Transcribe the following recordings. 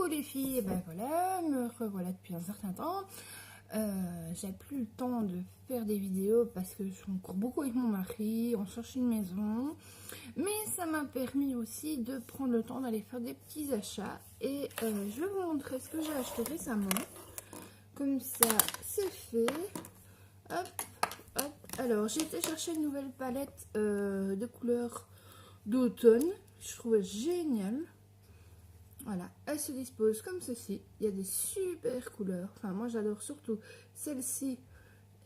Coucou les filles, et ben voilà, me revoilà depuis un certain temps. J'ai plus le temps de faire des vidéos parce que je suis encore beaucoup avec mon mari, on cherche une maison. Mais ça m'a permis aussi de prendre le temps d'aller faire des petits achats. Et je vais vous montrer ce que j'ai acheté récemment. Comme ça, c'est fait. Hop, hop. Alors, j'ai été chercher une nouvelle palette de couleurs d'automne. Je trouvais génial. Voilà, elle se dispose comme ceci. Il y a des super couleurs. Enfin, moi j'adore surtout celle-ci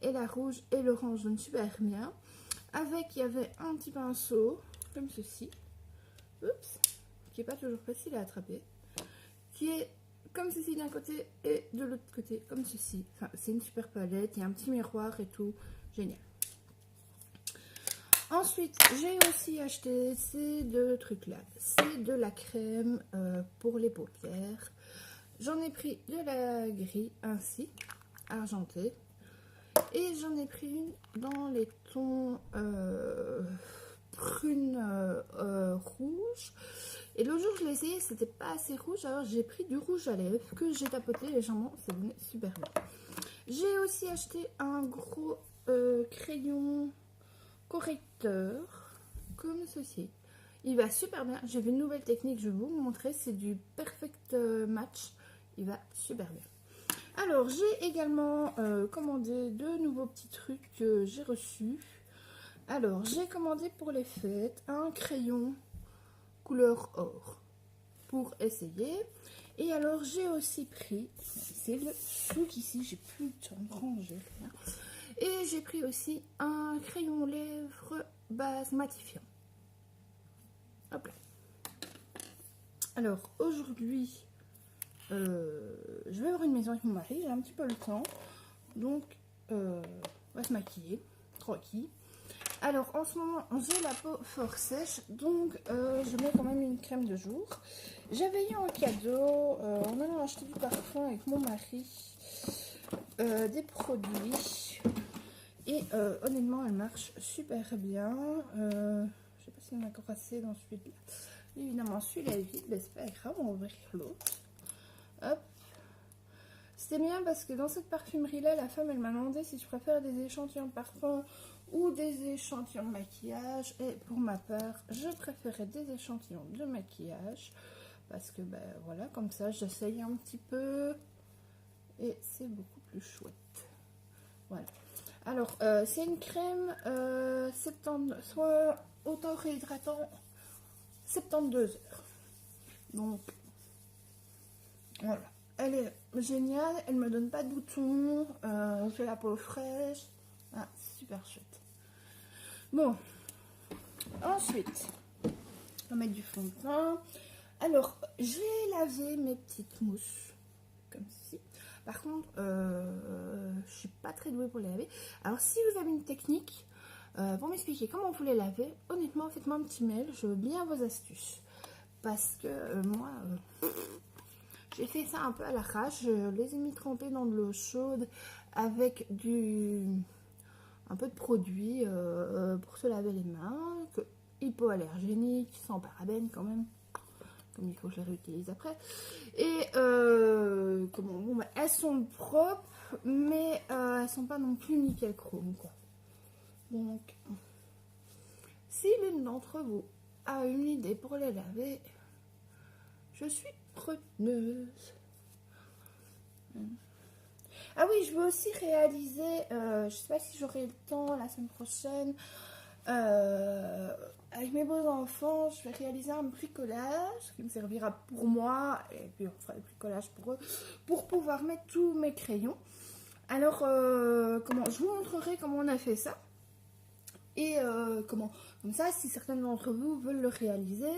et la rouge et l'orange donnent super bien. Avec, il y avait un petit pinceau comme ceci. Oups, qui n'est pas toujours facile à attraper. Qui est comme ceci d'un côté et de l'autre côté comme ceci. Enfin, c'est une super palette. Il y a un petit miroir et tout. Génial. Ensuite, j'ai aussi acheté ces deux trucs-là. C'est de la crème pour les paupières. J'en ai pris de la gris ainsi, argentée. Et j'en ai pris une dans les tons prune rouge. Et l'autre jour, je l'ai essayé, c'était pas assez rouge. Alors, j'ai pris du rouge à lèvres que j'ai tapoté légèrement. C'est venu super bien. J'ai aussi acheté un gros crayon correcteur comme ceci. Il va super bien. J'ai vu une nouvelle technique, je vais vous montrer. C'est du Perfect Match. Il va super bien. Alors, j'ai également commandé deux nouveaux petits trucs que j'ai reçus. Alors, j'ai commandé pour les fêtes un crayon couleur or pour essayer. Et alors, j'ai aussi pris, c'est le truc ici, j'ai plus de temps de ranger. Et j'ai pris aussi un crayon lèvres base matifiant. Hop là. Alors aujourd'hui, je vais avoir une maison avec mon mari, j'ai un petit peu le temps. Donc, on va se maquiller, tranquille. Alors en ce moment, j'ai la peau fort sèche, donc je mets quand même une crème de jour. J'avais eu un cadeau, en allant acheter du parfum avec mon mari, des produits. Et honnêtement, elle marche super bien. Je sais pas s'il y en a encore assez dans celui-là. Évidemment, celui-là est vide, mais c'est pas grave, on va ouvrir l'autre. Hop. C'était bien parce que dans cette parfumerie-là, la femme, elle m'a demandé si je préfère des échantillons de parfum ou des échantillons de maquillage. Et pour ma part, je préférais des échantillons de maquillage. Parce que, ben voilà, comme ça, j'essaye un petit peu. Et c'est beaucoup plus chouette. Voilà. Alors, c'est une crème 70, soit auto-réhydratant 72 heures. Donc, voilà. Elle est géniale, elle me donne pas de boutons, j'ai la peau fraîche. Ah, super chouette. Bon, ensuite, on va mettre du fond de teint. Alors, j'ai lavé mes petites mousses, comme ceci. Par contre, je suis pas très douée pour les laver. Alors, si vous avez une technique pour m'expliquer comment vous les lavez, honnêtement, faites-moi un petit mail. Je veux bien vos astuces. Parce que moi, j'ai fait ça un peu à l'arrache. Je les ai mis trempés dans de l'eau chaude avec un peu de produit pour se laver les mains. Hypoallergénique, sans parabènes quand même. Comme il faut que je les réutilise après. Et bon, bah, elles sont propres, mais elles sont pas non plus nickel chrome, quoi. Donc, si l'une d'entre vous a une idée pour les laver, je suis preneuse. Ah oui, je veux aussi réaliser, je sais pas si j'aurai le temps la semaine prochaine, avec mes beaux enfants, je vais réaliser un bricolage qui me servira pour moi et puis on fera le bricolage pour eux pour pouvoir mettre tous mes crayons. Alors, je vous montrerai comment on a fait ça et comme ça, si certains d'entre vous veulent le réaliser,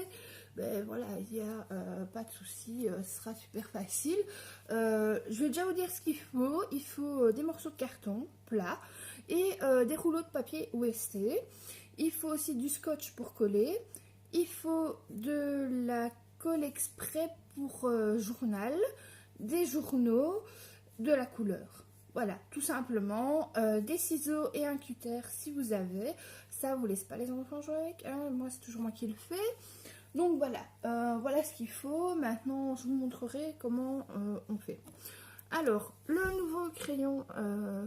ben voilà, il n'y a pas de souci, ce sera super facile. Je vais déjà vous dire ce qu'il faut. Il faut des morceaux de carton plat et des rouleaux de papier OST. Il faut aussi du scotch pour coller. Il faut de la colle exprès pour journal, des journaux, de la couleur. Voilà, tout simplement. Des ciseaux et un cutter si vous avez. Ça, vous laisse pas les enfants jouer avec. Hein. Moi, c'est toujours moi qui le fais. Donc voilà, voilà ce qu'il faut. Maintenant, je vous montrerai comment on fait. Alors, le nouveau crayon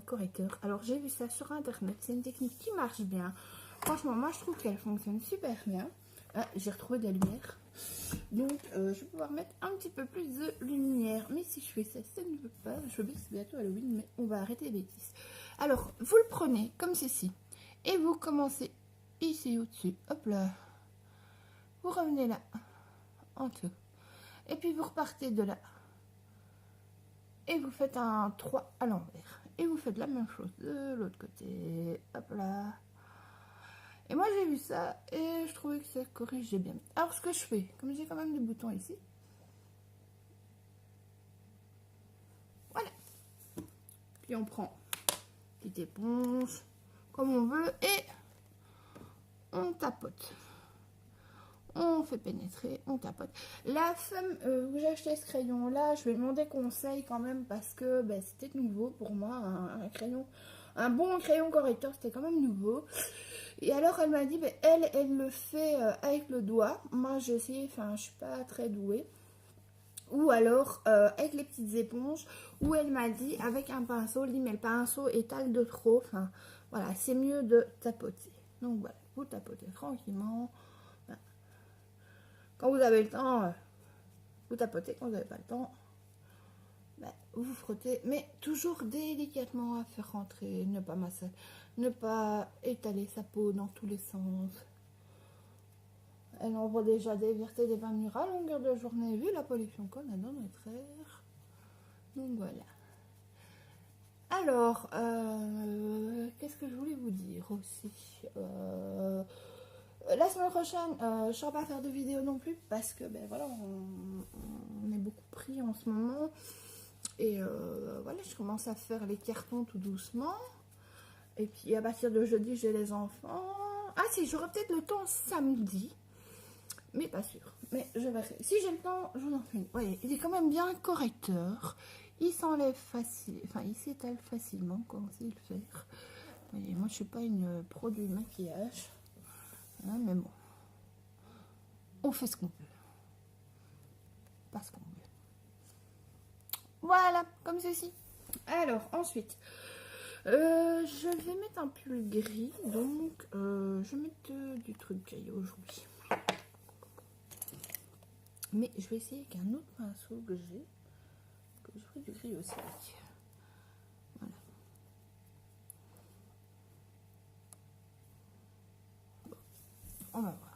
correcteur. Alors, j'ai vu ça sur internet. C'est une technique qui marche bien. Franchement, moi, je trouve qu'elle fonctionne super bien. Ah, j'ai retrouvé de la lumière. Donc, je vais pouvoir mettre un petit peu plus de lumière. Mais si je fais ça, ça ne veut pas. Je sais que c'est bientôt Halloween, mais on va arrêter les bêtises. Alors, vous le prenez comme ceci. Et vous commencez ici au-dessus. Hop là. Vous revenez là. En dessous. Et puis, vous repartez de là. Et vous faites un 3 à l'envers. Et vous faites la même chose de l'autre côté. Hop là. Et moi j'ai vu ça et je trouvais que ça corrigeait bien. Alors ce que je fais, comme j'ai quand même des boutons ici. Voilà. Puis on prend une petite éponge, comme on veut, et on tapote. On fait pénétrer, on tapote. La femme où j'ai acheté ce crayon là, je lui ai demandé conseil quand même parce que ben, c'était nouveau pour moi, un crayon, un bon crayon correcteur, c'était quand même nouveau. Et alors elle m'a dit, ben, elle le fait avec le doigt. Moi j'ai essayé, enfin je suis pas très douée. Ou alors avec les petites éponges. Ou elle m'a dit avec un pinceau, elle dit mais le pinceau étale de trop. Enfin voilà, c'est mieux de tapoter. Donc voilà, vous tapotez tranquillement. Quand vous avez le temps, vous tapotez. Quand vous n'avez pas le temps, ben, vous frottez. Mais toujours délicatement à faire rentrer. Ne pas masser, ne pas étaler sa peau dans tous les sens. Elle envoie déjà des vertés des bains murs à longueur de journée, vu la pollution qu'on a dans notre air. Donc voilà. Alors, qu'est-ce que je voulais vous dire aussi la semaine prochaine, je ne saurais pas faire de vidéo non plus parce que ben voilà, on est beaucoup pris en ce moment. Et voilà, je commence à faire les cartons tout doucement. Et puis à partir de jeudi, j'ai les enfants. Ah si, j'aurai peut-être le temps samedi. Mais pas sûr. Mais je verrai. Si j'ai le temps, je vous en fais. Vous voyez, il est quand même bien correcteur. Il s'enlève facile. Enfin, il s'étale facilement quand on sait le faire. Vous voyez, moi, je suis pas une pro du maquillage. Hein, mais bon. On fait ce qu'on peut. Pas ce qu'on veut. Voilà, comme ceci. Alors, ensuite. Je vais mettre un pull gris. Donc, je vais mettre du truc gris aujourd'hui. Mais je vais essayer avec un autre pinceau que j'ai. Que je ferai du gris aussi. Voilà. Bon, on va voir.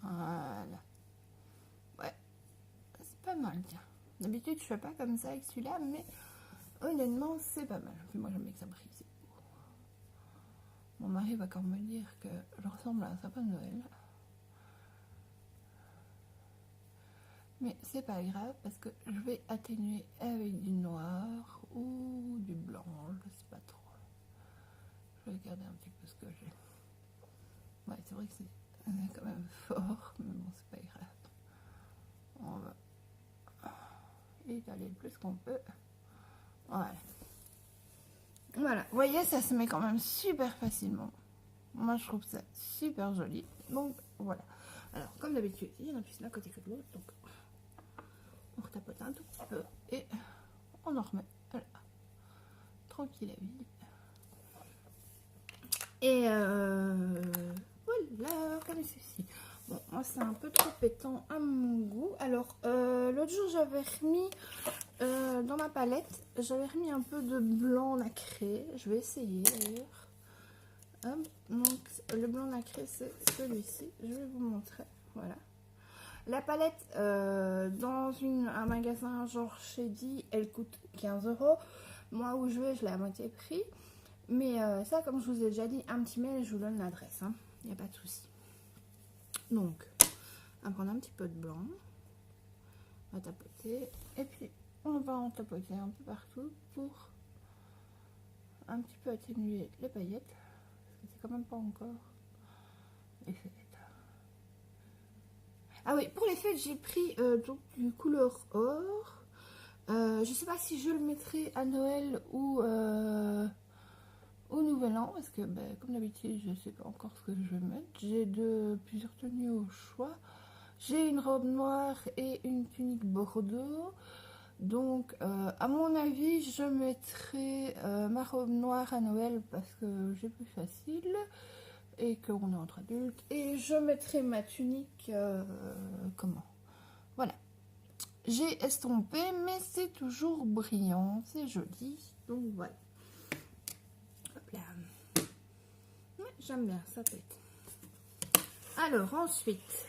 Voilà. Ouais. C'est pas mal, tiens. D'habitude, je fais pas comme ça avec celui-là, mais honnêtement, c'est pas mal. Puis moi, j'aime bien que ça brille. Mon mari va quand même me dire que je ressemble à un sapin de Noël. Mais c'est pas grave parce que je vais atténuer avec du noir ou du blanc. Je sais pas trop. Je vais regarder un petit peu ce que j'ai. Ouais, c'est vrai que c'est quand même fort, mais bon, c'est pas grave. On va étaler le plus qu'on peut. Voilà. Voilà, vous voyez, ça se met quand même super facilement. Moi, je trouve ça super joli. Donc, voilà. Alors, comme d'habitude, il y en a plus d'un côté que de l'autre. Donc, on retapote un tout petit peu et on en remet. Voilà. Tranquille à vie. Et voilà, comme ceci. Bon, moi, c'est un peu trop pétant à mon goût. Alors, l'autre jour, j'avais remis dans ma palette, j'avais remis un peu de blanc nacré. Je vais essayer d'ailleurs. Hop, donc, le blanc nacré, c'est celui-ci. Je vais vous montrer. Voilà. La palette, dans un magasin genre chez Di, elle coûte 15 €. Moi, où je vais, je l'ai à moitié prix. Mais ça, comme je vous ai déjà dit, un petit mail, je vous donne l'adresse. Hein. Il n'y a pas de souci. Donc, on va prendre un petit peu de blanc. On va tapoter. Et puis, on va en tapoter un peu partout pour un petit peu atténuer les paillettes. Parce que c'est quand même pas encore les fêtes. Ah oui, pour les fêtes, j'ai pris donc du couleur or. Je sais pas si je le mettrai à Noël ou au Nouvel An, parce que ben, comme d'habitude, je sais pas encore ce que je vais mettre. J'ai plusieurs tenues au choix. J'ai une robe noire et une tunique bordeaux. Donc, à mon avis, je mettrai ma robe noire à Noël parce que j'ai plus facile et qu'on est entre adultes. Et je mettrai ma tunique, comment? Voilà. J'ai estompé, mais c'est toujours brillant, c'est joli. Donc voilà. Hop là. Ouais, j'aime bien, ça pète. Alors ensuite,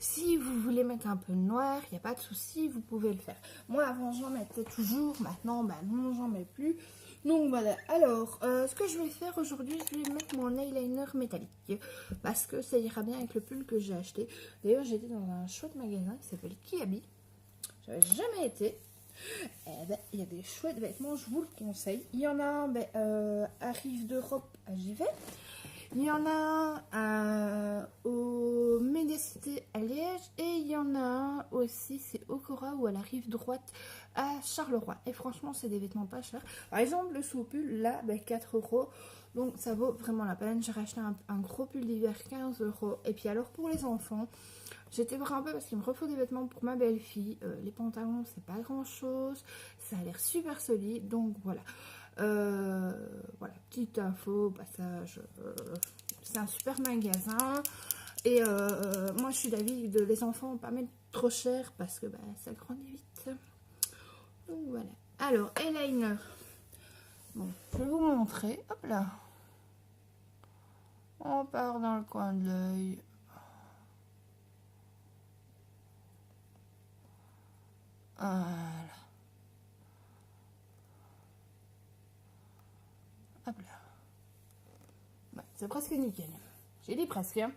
si vous voulez mettre un peu de noir, il n'y a pas de souci, vous pouvez le faire. Moi avant j'en mettais toujours, maintenant bah non j'en mets plus. Donc voilà, alors ce que je vais faire aujourd'hui, je vais mettre mon eyeliner métallique. Parce que ça ira bien avec le pull que j'ai acheté. D'ailleurs j'étais dans un chouette magasin qui s'appelle Kiabi. J'avais jamais été. Eh ben, il y a des chouettes vêtements, je vous le conseille. Il y en a un à Rive d'Europe à Givet. Il y en a un au Médicité à Liège. Et il y en a un aussi, c'est au Cora ou à la Rive droite à Charleroi. Et franchement, c'est des vêtements pas chers. Par exemple, le sous-pull, là, 4 €. Donc ça vaut vraiment la peine. J'ai racheté un gros pull d'hiver 15 €. Et puis alors pour les enfants, j'étais voir un peu parce qu'il me refaut des vêtements pour ma belle-fille. Les pantalons, c'est pas grand-chose. Ça a l'air super solide. Donc voilà. Voilà, petite info au passage. C'est un super magasin. Et moi, je suis d'avis de les enfants pas mettre trop cher parce que bah, ça grandit vite. Donc voilà. Alors, eyeliner. Bon, je vais vous montrer. Hop là. On part dans le coin de l'œil. Voilà. Hop là. Ouais, c'est presque nickel. J'ai dit presque. Hein.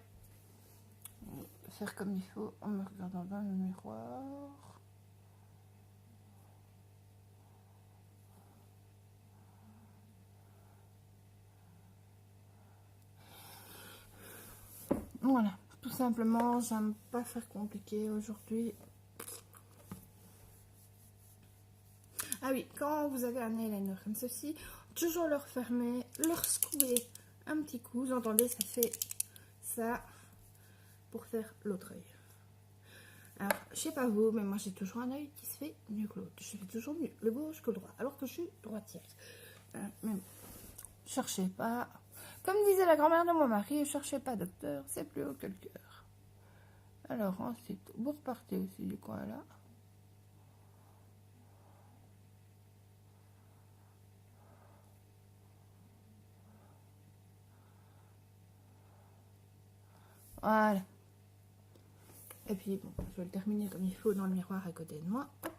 On va faire comme il faut en me regardant dans le miroir. Voilà, tout simplement, j'aime pas faire compliqué aujourd'hui. Ah oui, quand vous avez un eyeliner comme ceci, toujours le refermer, le secouer un petit coup. Vous entendez, ça fait ça pour faire l'autre œil. Alors, je sais pas vous, mais moi j'ai toujours un œil qui se fait mieux que l'autre. Je fais toujours mieux le gauche que le droit, alors que je suis droitière. Mais cherchez pas. Comme disait la grand-mère de mon mari, ne cherchez pas docteur, c'est plus haut que le cœur. Alors ensuite, vous repartez aussi du coin là. Voilà. Et puis bon, je vais le terminer comme il faut dans le miroir à côté de moi. Hop.